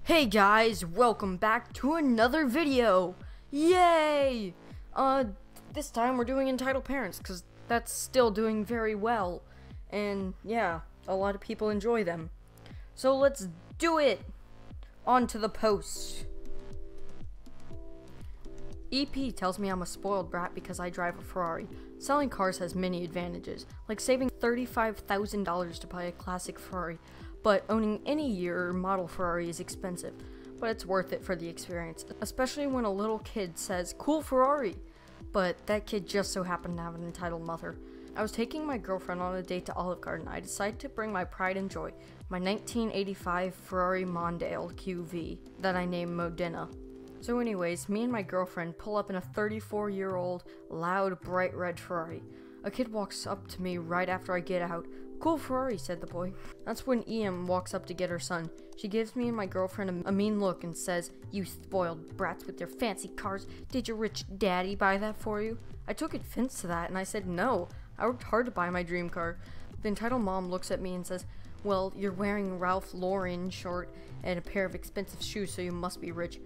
Hey guys, welcome back to another video. Yay! This time we're doing Entitled Parents because that's still doing very well. And yeah, a lot of people enjoy them. So let's do it! On to the post. EP tells me I'm a spoiled brat because I drive a Ferrari. Selling cars has many advantages, like saving $35,000 to buy a classic Ferrari, but owning any year or model Ferrari is expensive, but it's worth it for the experience, especially when a little kid says, "Cool Ferrari!" But that kid just so happened to have an entitled mother. I was taking my girlfriend on a date to Olive Garden. I decided to bring my pride and joy, my 1985 Ferrari Mondale QV that I named Modena. So anyways, me and my girlfriend pull up in a 34-year-old, loud, bright red Ferrari. A kid walks up to me right after I get out. "Cool Ferrari," said the boy. That's when EM walks up to get her son. She gives me and my girlfriend a mean look and says, "You spoiled brats with your fancy cars. Did your rich daddy buy that for you?" I took offense to that and I said no. I worked hard to buy my dream car. The entitled mom looks at me and says, "Well, you're wearing Ralph Lauren shirt and a pair of expensive shoes, so you must be rich."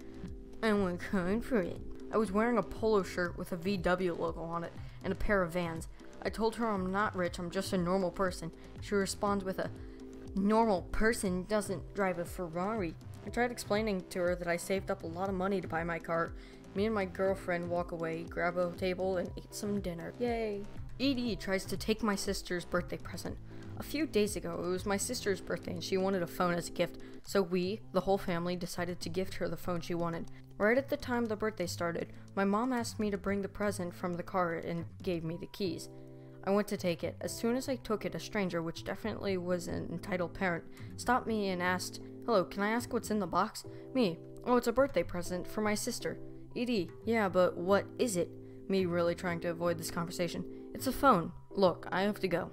I went kind for it. I was wearing a polo shirt with a VW logo on it and a pair of Vans. I told her I'm not rich, I'm just a normal person. She responds with a normal person doesn't drive a Ferrari. I tried explaining to her that I saved up a lot of money to buy my car. Me and my girlfriend walk away, grab a table, and eat some dinner. Yay! Edie tries to take my sister's birthday present. A few days ago, it was my sister's birthday and she wanted a phone as a gift, so we, the whole family, decided to gift her the phone she wanted. Right at the time the birthday started, my mom asked me to bring the present from the car and gave me the keys. I went to take it. As soon as I took it, a stranger, which definitely was an entitled parent, stopped me and asked, "Hello, can I ask what's in the box?" Me, "Oh, it's a birthday present for my sister." Edie, "Yeah, but what is it?" Me, really trying to avoid this conversation. "It's a phone. Look, I have to go."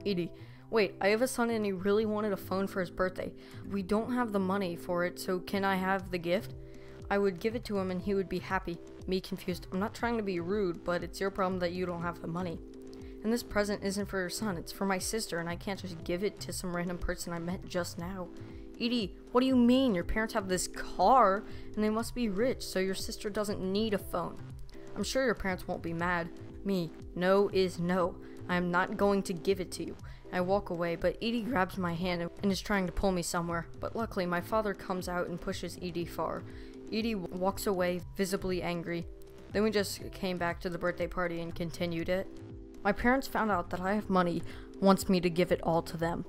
Edie, "Wait, I have a son and he really wanted a phone for his birthday. We don't have the money for it, so can I have the gift? I would give it to him and he would be happy." Me, confused, "I'm not trying to be rude, but it's your problem that you don't have the money. And this present isn't for your son, it's for my sister, and I can't just give it to some random person I met just now." Edie, "What do you mean? Your parents have this car, and they must be rich, so your sister doesn't need a phone. I'm sure your parents won't be mad." Me, "No is no. I am not going to give it to you." I walk away, but Edie grabs my hand and is trying to pull me somewhere. But luckily, my father comes out and pushes Edie far. Edie walks away, visibly angry. Then we just came back to the birthday party and continued it. My parents found out that I have money, wants me to give it all to them.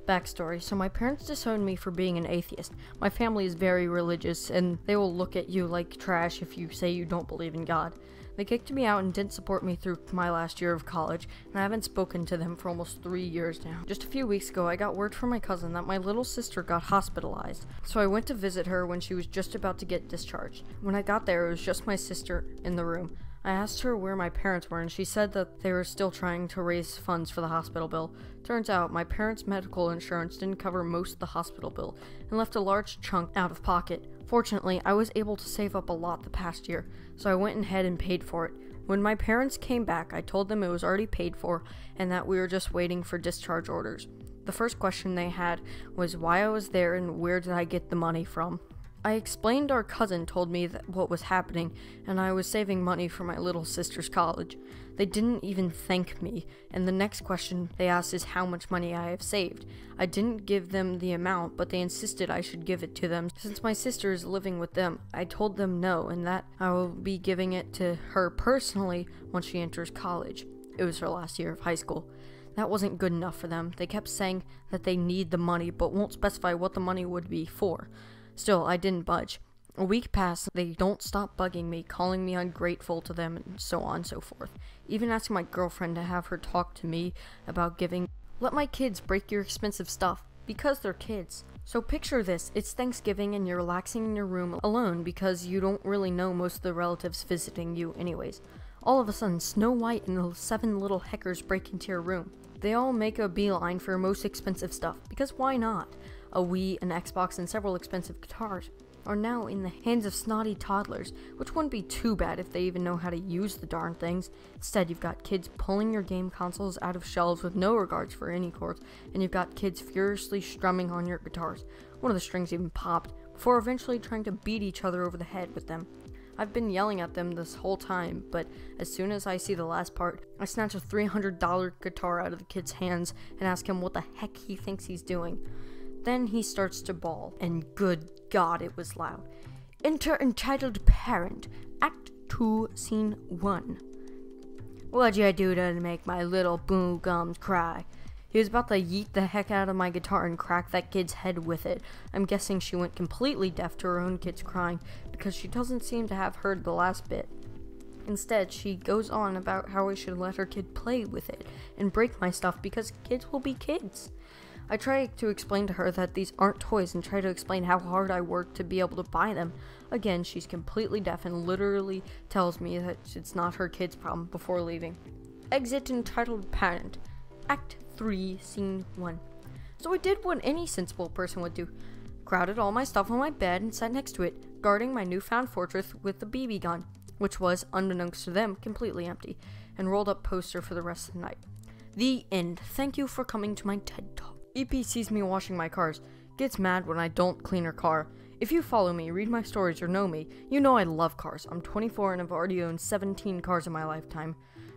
Backstory: so my parents disowned me for being an atheist. My family is very religious, and they will look at you like trash if you say you don't believe in God. They kicked me out and didn't support me through my last year of college, and I haven't spoken to them for almost 3 years now. Just a few weeks ago, I got word from my cousin that my little sister got hospitalized, so I went to visit her when she was just about to get discharged. When I got there, it was just my sister in the room. I asked her where my parents were, and she said that they were still trying to raise funds for the hospital bill. Turns out, my parents' medical insurance didn't cover most of the hospital bill, and left a large chunk out of pocket. Fortunately, I was able to save up a lot the past year, so I went ahead and paid for it. When my parents came back, I told them it was already paid for, and that we were just waiting for discharge orders. The first question they had was why I was there and where did I get the money from. I explained our cousin told me what was happening, and I was saving money for my little sister's college. They didn't even thank me, and the next question they asked is how much money I have saved. I didn't give them the amount, but they insisted I should give it to them. Since my sister is living with them, I told them no, and that I will be giving it to her personally once she enters college. It was her last year of high school. That wasn't good enough for them. They kept saying that they need the money, but won't specify what the money would be for. Still, I didn't budge. A week passed, they don't stop bugging me, calling me ungrateful to them, and so on and so forth. Even asking my girlfriend to have her talk to me about giving. Let my kids break your expensive stuff, because they're kids. So picture this, it's Thanksgiving and you're relaxing in your room alone because you don't really know most of the relatives visiting you anyways. All of a sudden, Snow White and the 7 little heckers break into your room. They all make a beeline for most expensive stuff, because why not? A Wii, an Xbox, and several expensive guitars are now in the hands of snotty toddlers, which wouldn't be too bad if they even know how to use the darn things. Instead, you've got kids pulling your game consoles out of shelves with no regards for any chords, and you've got kids furiously strumming on your guitars. One of the strings even popped. before eventually trying to beat each other over the head with them. I've been yelling at them this whole time, but as soon as I see the last part, I snatch a $300 guitar out of the kid's hands and ask him what the heck he thinks he's doing. Then he starts to bawl, and good God, it was loud. Enter Entitled Parent, Act 2, Scene 1. What'd you do to make my little boo gums cry? He was about to yeet the heck out of my guitar and crack that kid's head with it. I'm guessing she went completely deaf to her own kids crying because she doesn't seem to have heard the last bit. Instead, she goes on about how I should let her kid play with it and break my stuff because kids will be kids. I try to explain to her that these aren't toys and try to explain how hard I work to be able to buy them. Again, she's completely deaf and literally tells me that it's not her kid's problem before leaving. Exit Entitled Parent, Act 3, Scene 1. So I did what any sensible person would do. Crowded all my stuff on my bed and sat next to it, guarding my newfound fortress with the BB gun, which was, unbeknownst to them, completely empty, and rolled up poster for the rest of the night. The end. Thank you for coming to my TED Talk. EP sees me washing my cars, gets mad when I don't clean her car. If you follow me, read my stories, or know me, you know I love cars. I'm 24 and I've already owned 17 cars in my lifetime.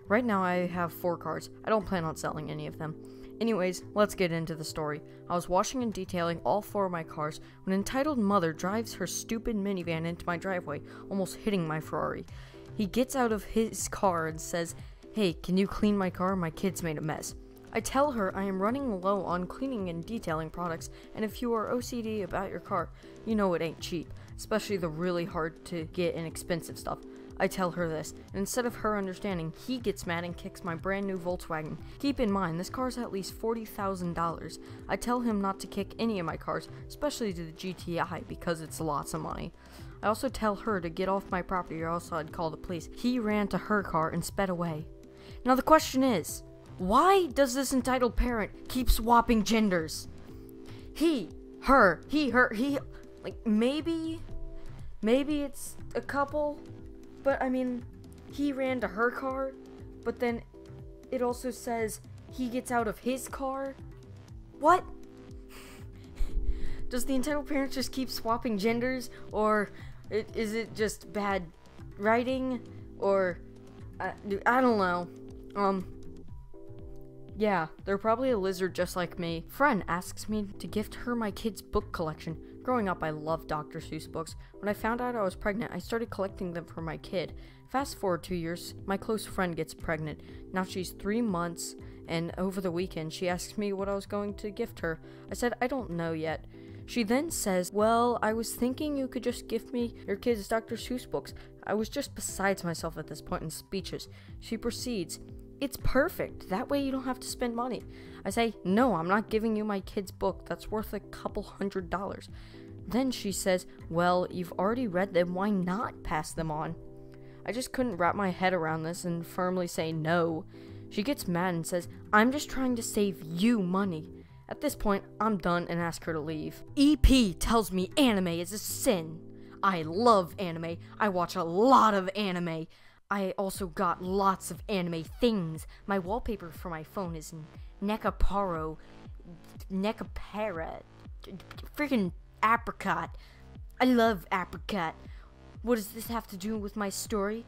Right now I have 4 cars. I don't plan on selling any of them. Anyways, let's get into the story. I was washing and detailing all 4 of my cars when an entitled mother drives her stupid minivan into my driveway, almost hitting my Ferrari. He gets out of his car and says, "Hey, can you clean my car? My kid's made a mess." I tell her I am running low on cleaning and detailing products, and if you are OCD about your car, you know it ain't cheap, especially the really hard to get and expensive stuff. I tell her this, and instead of her understanding, he gets mad and kicks my brand new Volkswagen. Keep in mind, this car's at least $40,000. I tell him not to kick any of my cars, especially to the GTI, because it's lots of money. I also tell her to get off my property or else I'd call the police. He ran to her car and sped away. Now the question is, why does this entitled parent keep swapping genders? He, her, he, like, maybe it's a couple, but I mean, he ran to her car, but then it also says he gets out of his car? What? Does the entitled parent just keep swapping genders, or is it just bad writing, or, I don't know, yeah, they're probably a lizard just like me. Friend asks me to gift her my kid's book collection. Growing up, I loved Dr. Seuss books. When I found out I was pregnant, I started collecting them for my kid. Fast forward 2 years, my close friend gets pregnant. Now she's 3 months, and over the weekend, she asks me what I was going to gift her. I said, I don't know yet. She then says, well, I was thinking you could just gift me your kid's Dr. Seuss books. I was just besides myself at this point in speeches. She proceeds, it's perfect. That way you don't have to spend money. I say, no, I'm not giving you my kid's book. That's worth a couple $100. Then she says, well, you've already read them. Why not pass them on? I just couldn't wrap my head around this and firmly say no. She gets mad and says, I'm just trying to save you money. At this point, I'm done and ask her to leave. EP tells me anime is a sin. I love anime. I watch a lot of anime. I also got lots of anime things. My wallpaper for my phone is Nekapara, freaking apricot. I love apricot. What does this have to do with my story?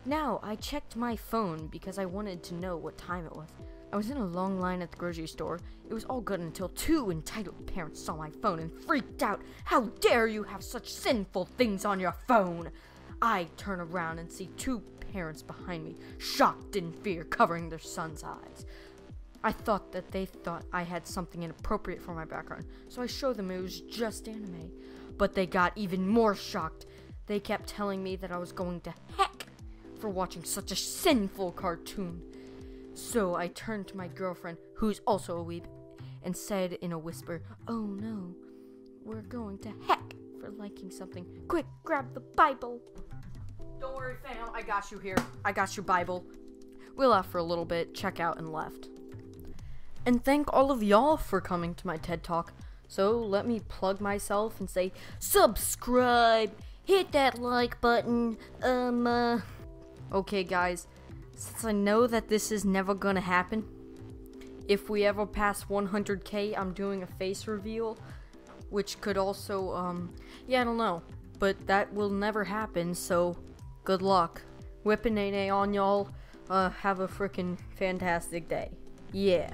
Now, I checked my phone because I wanted to know what time it was. I was in a long line at the grocery store. It was all good until 2 entitled parents saw my phone and freaked out. How dare you have such sinful things on your phone? I turn around and see 2 parents behind me, shocked in fear, covering their son's eyes. I thought that they thought I had something inappropriate for my background, so I showed them it was just anime. But they got even more shocked. They kept telling me that I was going to heck for watching such a sinful cartoon. So I turned to my girlfriend, who's also a weeb, and said in a whisper, oh no, we're going to heck for liking something. Quick, grab the Bible. Don't worry, fam, I got you here. I got your Bible. We laughed for a little bit, check out, and left. And thank all of y'all for coming to my TED Talk. So let me plug myself and say, subscribe, hit that like button, Okay guys, since I know that this is never gonna happen, if we ever pass 100K, I'm doing a face reveal, which could also, Yeah, I don't know. But that will never happen, so good luck. Whipping A on y'all. Have a freaking fantastic day. Yeah.